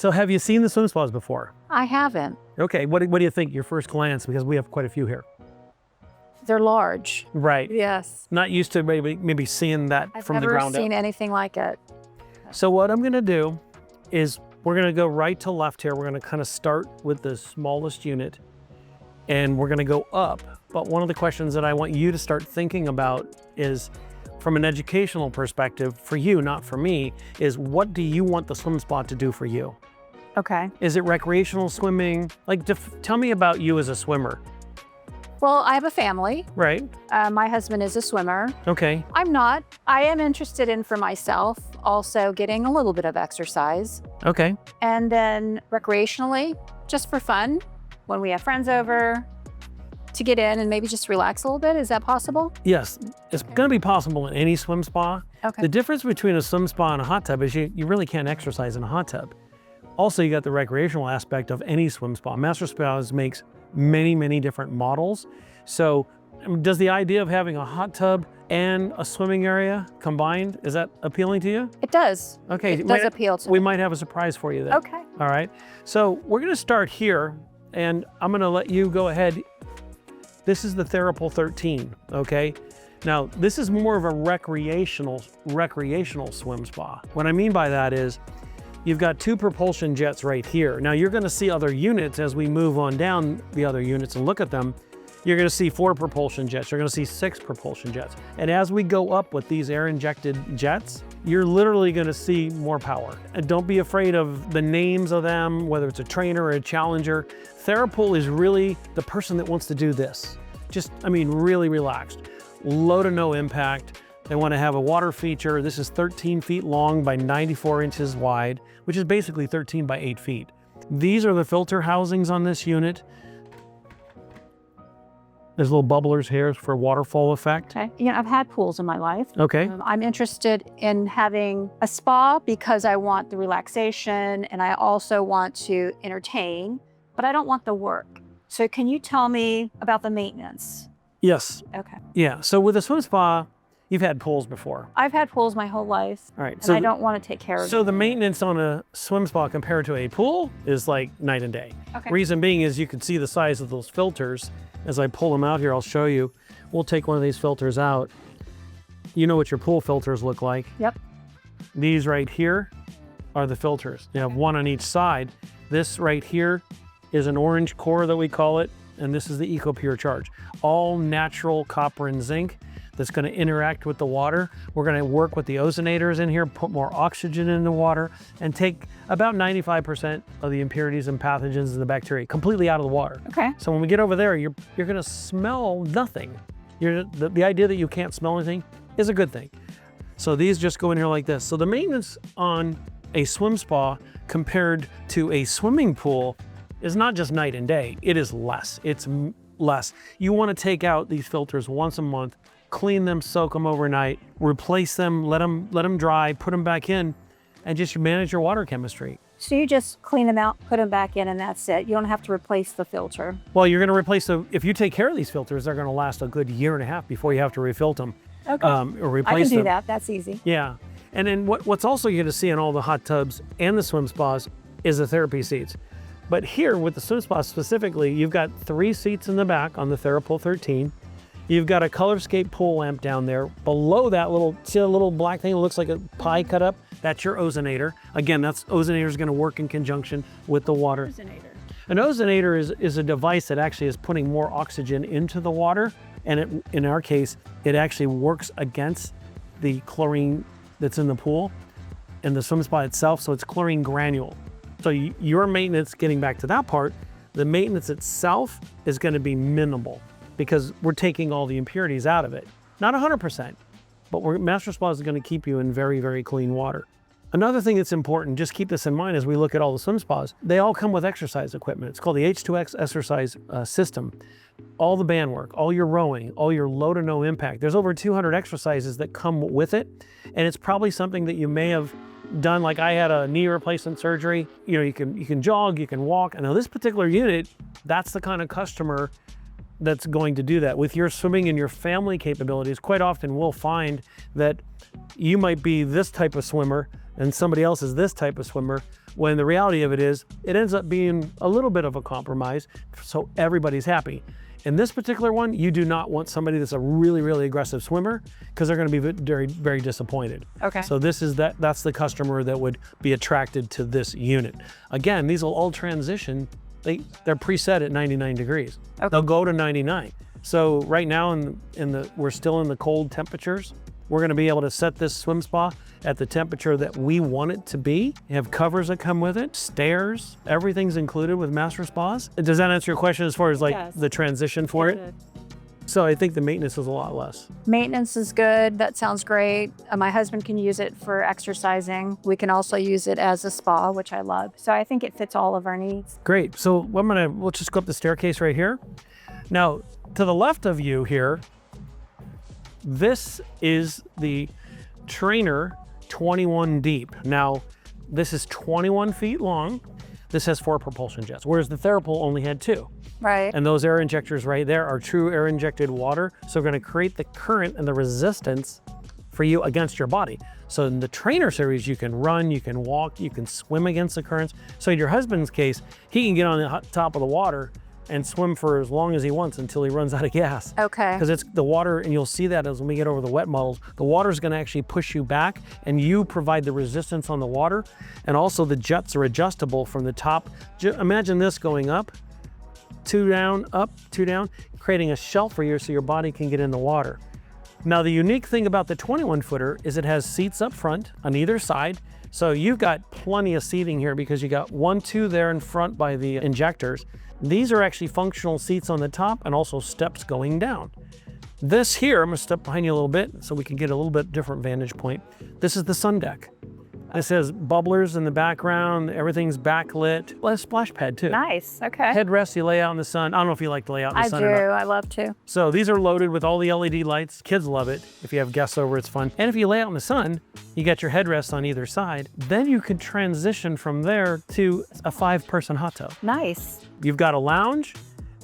So have you seen the swim spas before? I haven't. Okay, what do you think, your first glance? Because we have quite a few here. They're large. Right. Yes. Not used to maybe seeing that from the ground up. I've never seen anything like it. So what I'm gonna do is we're gonna go right to left here. We're gonna kind of start with the smallest unit and we're gonna go up. But one of the questions that I want you to start thinking about is, from an educational perspective, for you, not for me, is what do you want the swim spa to do for you? Okay. Is it recreational swimming? Like, tell me about you as a swimmer. Well, I have a family. Right. My husband is a swimmer. Okay. I'm not. I am interested in, for myself, also getting a little bit of exercise. Okay. And then recreationally, just for fun, when we have friends over, to get in and maybe just relax a little bit. Is that possible? Yes, it's going to be possible in any swim spa. Okay. The difference between a swim spa and a hot tub is you really can't exercise in a hot tub. Also, you got the recreational aspect of any swim spa. MasterSpas makes many, many different models. So does the idea of having a hot tub and a swimming area combined, is that appealing to you? It does. Okay. It does appeal to me. We might have a surprise for you then. Okay. All right. So we're going to start here, and I'm going to let you go ahead. This is the TheraPool 13, okay? Now, this is more of a recreational swim spa. What I mean by that is you've got 2 propulsion jets right here. Now, you're gonna see other units as we move on down the other units and look at them. You're gonna see 4 propulsion jets. You're gonna see 6 propulsion jets. And as we go up with these air-injected jets, you're literally gonna see more power. And don't be afraid of the names of them, whether it's a trainer or a challenger. TheraPool is really the person that wants to do this. Just, I mean, really relaxed. Low to no impact. They want to have a water feature. This is 13 feet long by 94 inches wide, which is basically 13 by 8 feet. These are the filter housings on this unit. There's little bubblers here for waterfall effect. Okay. You know, I've had pools in my life. Okay. I'm interested in having a spa because I want the relaxation and I also want to entertain, but I don't want the work. So can you tell me about the maintenance? Yes. Okay. Yeah. So with a swim spa, you've had pools before. I've had pools my whole life. All right. And I don't want to take care of them. So the maintenance on a swim spa compared to a pool is like night and day. Okay. Reason being is you can see the size of those filters. As I pull them out here, I'll show you. We'll take one of these filters out. You know what your pool filters look like. Yep. These right here are the filters. You have one on each side. This right here is an orange core that we call it, and this is the EcoPure Charge. All natural copper and zinc that's gonna interact with the water. We're gonna work with the ozonators in here, put more oxygen in the water, and take about 95% of the impurities and pathogens and the bacteria completely out of the water. Okay. So when we get over there, you're gonna smell nothing. The idea that you can't smell anything is a good thing. So these just go in here like this. So the maintenance on a swim spa compared to a swimming pool is not just night and day, it is less. It's less. You want to take out these filters once a month, clean them, soak them overnight, replace them, let them dry, put them back in, and just manage your water chemistry. So you just clean them out, put them back in, and that's it. You don't have to replace the filter. Well, you're going to replace if you take care of these filters, they're going to last a good 1.5 years before you have to refill them. Okay. Or replace I can do them. that. That's easy. Yeah. And then what's also you're going to see in all the hot tubs and the swim spas is the therapy seats. But here with the swim spa specifically, you've got 3 seats in the back on the TheraPool 13. You've got a Colorscape pool lamp down there. Below that see a little black thing that looks like a pie cut up? That's your ozonator. Again, ozonator is gonna work in conjunction with the water. Ozonator. An ozonator is a device that actually is putting more oxygen into the water. And in our case, it actually works against the chlorine that's in the pool and the swim spa itself, so it's chlorine granule. So your maintenance, getting back to that part, the maintenance itself is going to be minimal because we're taking all the impurities out of it. Not 100%, but MasterSpas is going to keep you in very, very clean water. Another thing that's important, just keep this in mind as we look at all the swim spas, they all come with exercise equipment. It's called the H2X exercise system. All the band work, all your rowing, all your low to no impact. There's over 200 exercises that come with it, and it's probably something that you may have done. Like I had a knee replacement surgery. You know, you can jog, you can walk. And now this particular unit, that's the kind of customer that's going to do that. With your swimming and your family capabilities, quite often we'll find that you might be this type of swimmer and somebody else is this type of swimmer, when the reality of it is, it ends up being a little bit of a compromise, so everybody's happy. In this particular one, you do not want somebody that's a really, really aggressive swimmer, because they're going to be very, very disappointed. Okay. So that's the customer that would be attracted to this unit. Again, these will all transition. They're preset at 99 degrees. Okay. They'll go to 99. So right now we're still in the cold temperatures. We're going to be able to set this swim spa at the temperature that we want it to be. You have covers that come with it, stairs, everything's included with MasterSpas. Does that answer your question as far as like Yes. the transition for it? So I think the maintenance is a lot less. Maintenance is good. That sounds great. My husband can use it for exercising. We can also use it as a spa, which I love. So I think it fits all of our needs. Great. So we'll just go up the staircase right here. Now, to the left of you here, this is the Trainer 21 Deep. Now, this is 21 feet long. This has 4 propulsion jets, whereas the TheraPool only had 2. Right. And those air injectors right there are true air injected water. So we're going to create the current and the resistance for you against your body. So in the Trainer series, you can run, you can walk, you can swim against the currents. So in your husband's case, he can get on the top of the water and swim for as long as he wants until he runs out of gas. Okay. Because it's the water, and you'll see that as when we get over the wet models, the water is going to actually push you back, and you provide the resistance on the water. And also the jets are adjustable from the top. Imagine this going up, 2 down, up, 2 down, creating a shelf for you so your body can get in the water. Now, the unique thing about the 21 footer is it has seats up front on either side. So you've got plenty of seating here because you got 1, 2 there in front by the injectors. These are actually functional seats on the top and also steps going down. This here, I'm gonna step behind you a little bit so we can get a little bit different vantage point. This is the sun deck. This has bubblers in the background, everything's backlit. Well, a splash pad too. Nice. Okay. Headrest, you lay out in the sun. I don't know if you like to lay out in the I sun do. or not. I love to. So these are loaded with all the LED lights. Kids love it. If you have guests over, it's fun. And if you lay out in the sun, you got your headrest on either side. Then you can transition from there to a 5-person hot tub. Nice. You've got a lounge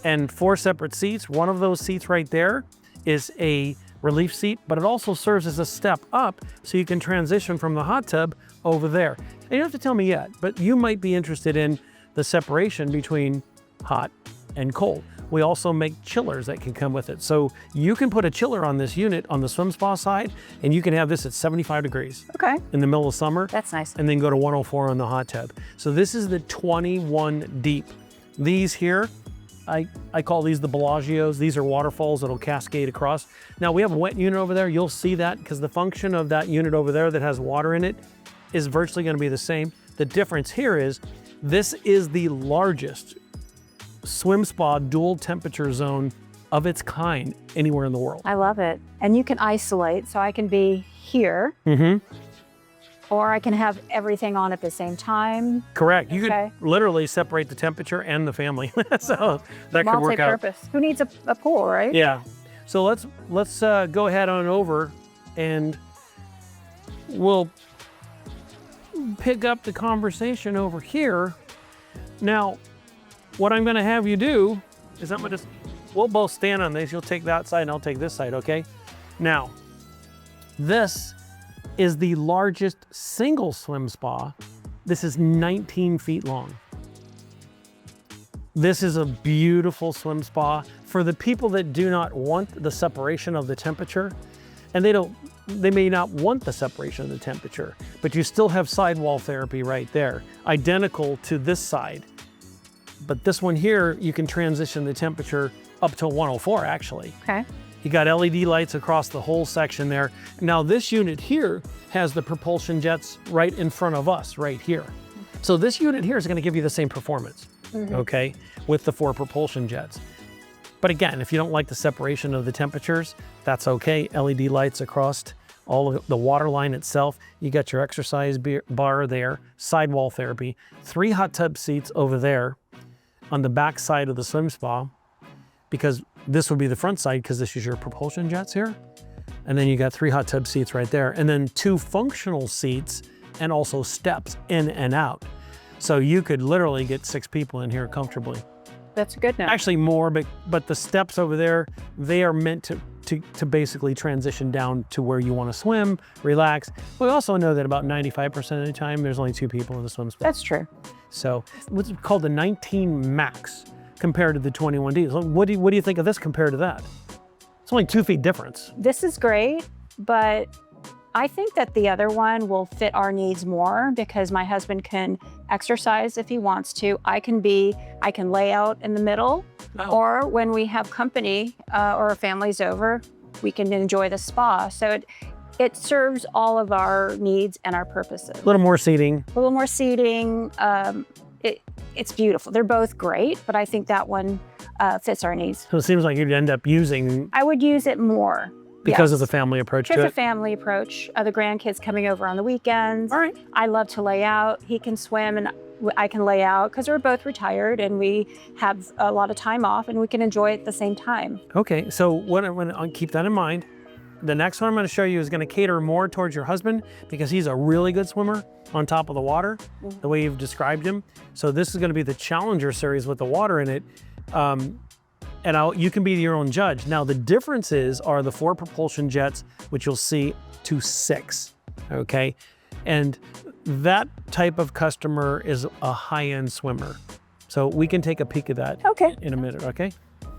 and 4 separate seats. One of those seats right there is a relief seat, but it also serves as a step up so you can transition from the hot tub over there. And you don't have to tell me yet, but you might be interested in the separation between hot and cold. We also make chillers that can come with it. So you can put a chiller on this unit on the swim spa side, and you can have this at 75 degrees Okay. in the middle of summer. That's nice. And then go to 104 on the hot tub. So this is the 21 Deep. These here, I call these the Bellagios. These are waterfalls that'll cascade across. Now we have a wet unit over there. You'll see that because the function of that unit over there that has water in it is virtually going to be the same. The difference here is this is the largest swim spa dual temperature zone of its kind anywhere in the world. I love it. And you can isolate, so I can be here, or I can have everything on at the same time. Correct. You Okay. could literally separate the temperature and the family. So that could work out. Multi-purpose. Who needs a pool, right? Yeah. So let's go ahead on over, and we'll pick up the conversation over here. Now, what I'm going to have you do is we'll both stand on this. You'll take that side and I'll take this side, okay? Now, this is the largest single swim spa. This is 19 feet long. This is a beautiful swim spa for the people that do not want the separation of the temperature, and they may not want the separation of the temperature, but you still have sidewall therapy right there, identical to this side. But this one here, you can transition the temperature up to 104 actually. Okay. You got LED lights across the whole section there. Now this unit here has the propulsion jets right in front of us, right here. So this unit here is going to give you the same performance, okay, with the 4 propulsion jets. But again, if you don't like the separation of the temperatures, that's okay. LED lights across all of the water line itself. You got your exercise bar there, sidewall therapy, 3 hot tub seats over there on the back side of the swim spa, because this would be the front side because this is your propulsion jets here. And then you got 3 hot tub seats right there, and then 2 functional seats and also steps in and out. So you could literally get 6 people in here comfortably. That's good now. Actually more, but the steps over there, they are meant to to basically transition down to where you want to swim, relax. We also know that about 95% of the time, there's only 2 people in the swim spa. That's true. So what's called the 19 max compared to the 21D. So what do you think of this compared to that? It's only 2 feet difference. This is great, but I think that the other one will fit our needs more because my husband can exercise if he wants to. I can lay out in the middle, or when we have company or a family's over, we can enjoy the spa. So it serves all of our needs and our purposes. A little more seating. A little more seating. It's beautiful. They're both great, but I think that one fits our needs. So it seems like you'd end up using. I would use it more. Because of the family approach to it? Because of the family approach. The grandkids coming over on the weekends. All right. I love to lay out. He can swim and I can lay out because we're both retired and we have a lot of time off and we can enjoy it at the same time. Okay, so I'll keep that in mind. The next one I'm going to show you is going to cater more towards your husband because he's a really good swimmer on top of the water, the way you've described him. So this is going to be the Challenger series with the water in it. And you can be your own judge. Now, the differences are the 4 propulsion jets, which you'll see, to 6, okay? And that type of customer is a high-end swimmer. So we can take a peek at that in a minute, okay?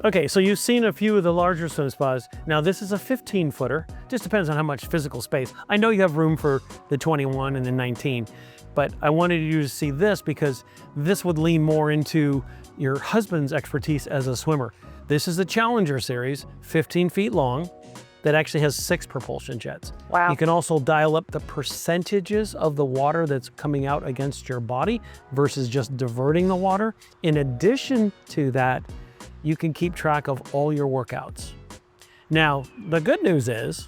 Okay, so you've seen a few of the larger swim spas. Now, this is a 15-footer. Just depends on how much physical space. I know you have room for the 21 and the 19, but I wanted you to see this because this would lean more into your husband's expertise as a swimmer. This is the Challenger series, 15 feet long, that actually has 6 propulsion jets. Wow. You can also dial up the percentages of the water that's coming out against your body versus just diverting the water. In addition to that, you can keep track of all your workouts. Now, the good news is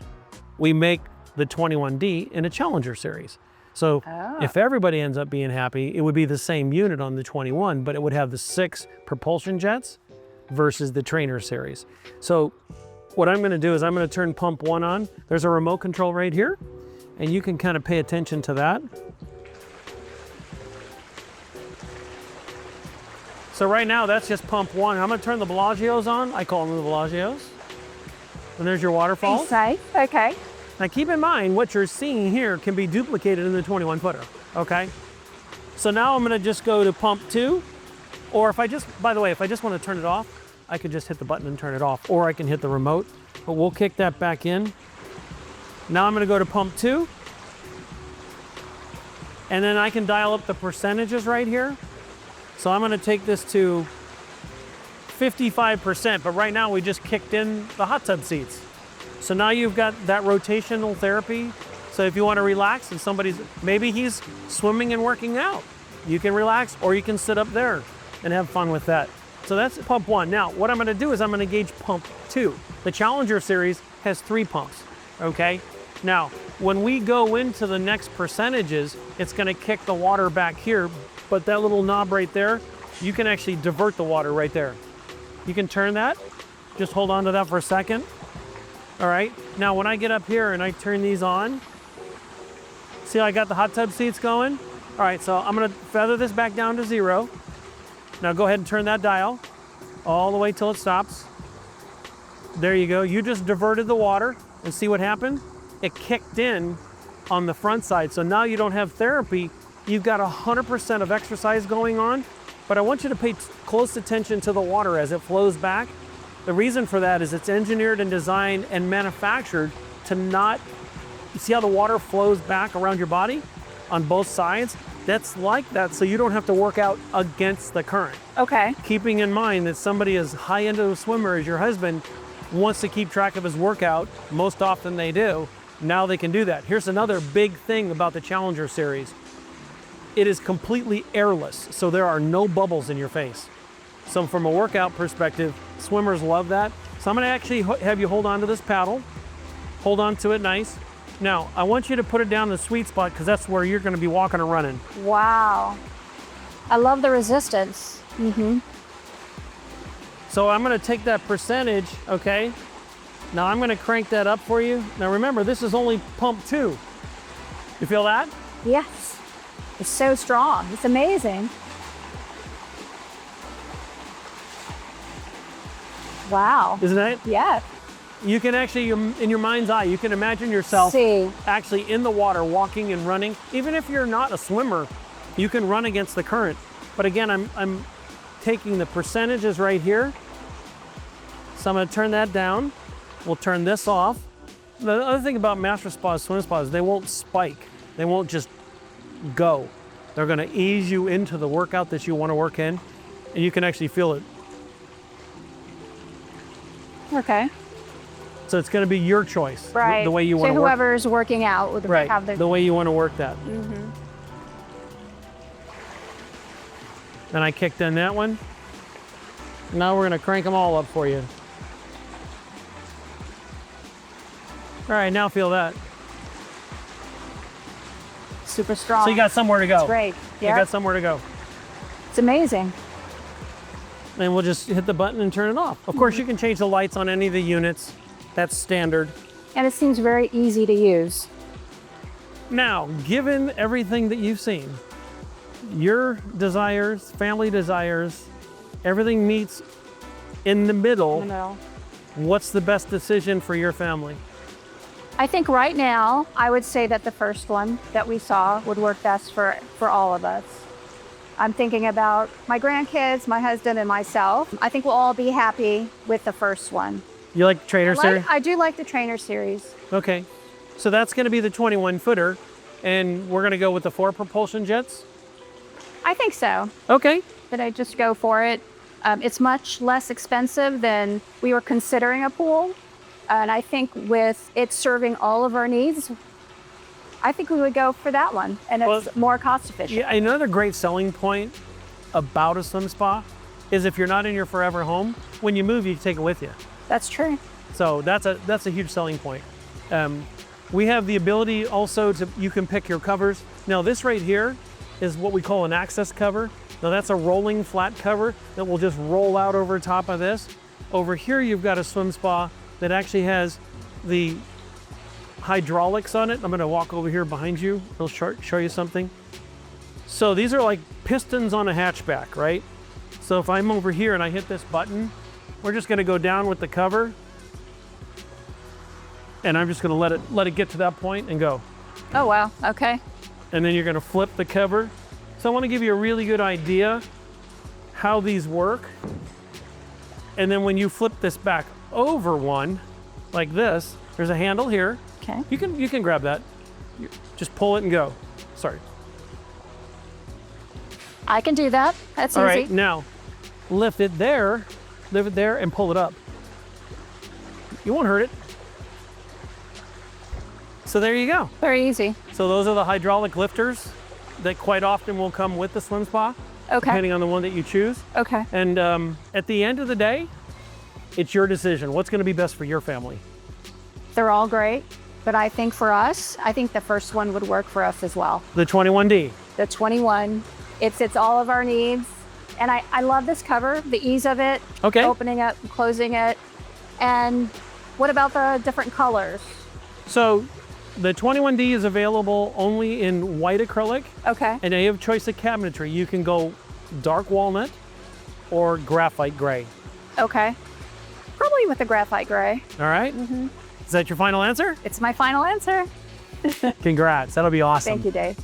we make the 21D in a Challenger series. So if everybody ends up being happy, it would be the same unit on the 21, but it would have the 6 propulsion jets versus the Trainer series. So what I'm going to do is I'm going to turn pump 1 on. There's a remote control right here, and you can kind of pay attention to that. So right now, that's just pump 1. I'm going to turn the Bellagios on. I call them the Bellagios. And there's your waterfall. Okay. Now keep in mind, what you're seeing here can be duplicated in the 21-footer, okay? So now I'm going to just go to pump 2. Or if I just want to turn it off, I could just hit the button and turn it off, or I can hit the remote, but we'll kick that back in. Now I'm going to go to pump 2, and then I can dial up the percentages right here. So I'm going to take this to 55%, but right now we just kicked in the hot tub seats. So now you've got that rotational therapy. So if you want to relax and maybe he's swimming and working out, you can relax, or you can sit up there and have fun with that. So that's pump 1. Now, what I'm going to do is I'm going to gauge pump 2. The Challenger series has 3 pumps, okay? Now, when we go into the next percentages, it's going to kick the water back here, but that little knob right there, you can actually divert the water right there. You can turn that. Just hold on to that for a second. All right. Now, when I get up here and I turn these on, see how I got the hot tub seats going? All right, so I'm going to feather this back down to 0. Now go ahead and turn that dial all the way till it stops. There you go. You just diverted the water, and see what happened? It kicked in on the front side. So now you don't have therapy. You've got 100% of exercise going on, but I want you to pay close attention to the water as it flows back. The reason for that is it's engineered and designed and manufactured to not, you see how the water flows back around your body on both sides? That's like that, so you don't have to work out against the current. Okay. Keeping in mind that somebody as high into a swimmer as your husband wants to keep track of his workout, most often they do, now they can do that. Here's another big thing about the Challenger series. It is completely airless, so there are no bubbles in your face. So from a workout perspective, swimmers love that. So I'm gonna actually have you hold on to this paddle. Hold on to it nice. Now, I want you to put it down in the sweet spot because that's where you're going to be walking or running. Wow. I love the resistance. So I'm going to take that percentage, okay? Now I'm going to crank that up for you. Now remember, this is only pump 2. You feel that? Yes. It's so strong. It's amazing. Wow. Isn't it? Yeah. You can actually, in your mind's eye, you can imagine yourself actually in the water, walking and running. Even if you're not a swimmer, you can run against the current. But again, I'm taking the percentages right here. So I'm gonna turn that down. We'll turn this off. The other thing about MasterSpas, swim spas, they won't spike. They won't just go. They're gonna ease you into the workout that you wanna work in, and you can actually feel it. Okay. So it's going to be your choice, right? The way you want to work. work. So whoever's working out would have the way you want to work that. Mm-hmm. And I kicked in that one. Now we're going to crank them all up for you. All right, now feel that. Super strong. So you got somewhere to go. That's great. Yeah. You got somewhere to go. It's amazing. And we'll just hit the button and turn it off. Of course, you can change the lights on any of the units. That's standard. And it seems very easy to use. Now, given everything that you've seen, your desires, family desires, everything meets in the middle. What's the best decision for your family? I think right now, I would say that the first one that we saw would work best for all of us. I'm thinking about my grandkids, my husband, and myself. I think we'll all be happy with the first one. You like the trainer series? I do like the trainer series. Okay. So that's going to be the 21 footer, and we're going to go with the 4 propulsion jets? I think so. Okay. That I just go for it. It's much less expensive than we were considering a pool. And I think with it serving all of our needs, I think we would go for that one. And it's more cost efficient. Yeah, another great selling point about a swim spa is if you're not in your forever home, when you move, you can take it with you. That's true. So that's a huge selling point. We have the ability also you can pick your covers. Now this right here is what we call an access cover. Now that's a rolling flat cover that will just roll out over top of this. Over here you've got a swim spa that actually has the hydraulics on it. I'm gonna walk over here behind you. I'll show you something. So these are like pistons on a hatchback, right? So if I'm over here and I hit this button, we're just gonna go down with the cover, and I'm just gonna let it get to that point and go. Oh, wow, okay. And then you're gonna flip the cover. So I wanna give you a really good idea how these work. And then when you flip this back over one, like this, there's a handle here. Okay. You can grab that. Just pull it and go. Sorry. I can do that. That's easy. All right, now lift it there and pull it up. You won't hurt it. So there you go. Very easy. So those are the hydraulic lifters that quite often will come with the swim spa. Okay. Depending on the one that you choose. Okay. And at the end of the day, it's your decision. What's going to be best for your family? They're all great, but I think for us, I think the first one would work for us as well. The 21D. The 21. It fits all of our needs. And I love this cover, the ease of it. Okay. Opening it, closing it. And what about the different colors? So the 21D is available only in white acrylic. Okay. And you have choice of cabinetry. You can go dark walnut or graphite gray. Okay. Probably with the graphite gray. All right. Mm-hmm. Is that your final answer? It's my final answer. Congrats. That'll be awesome. Thank you, Dave.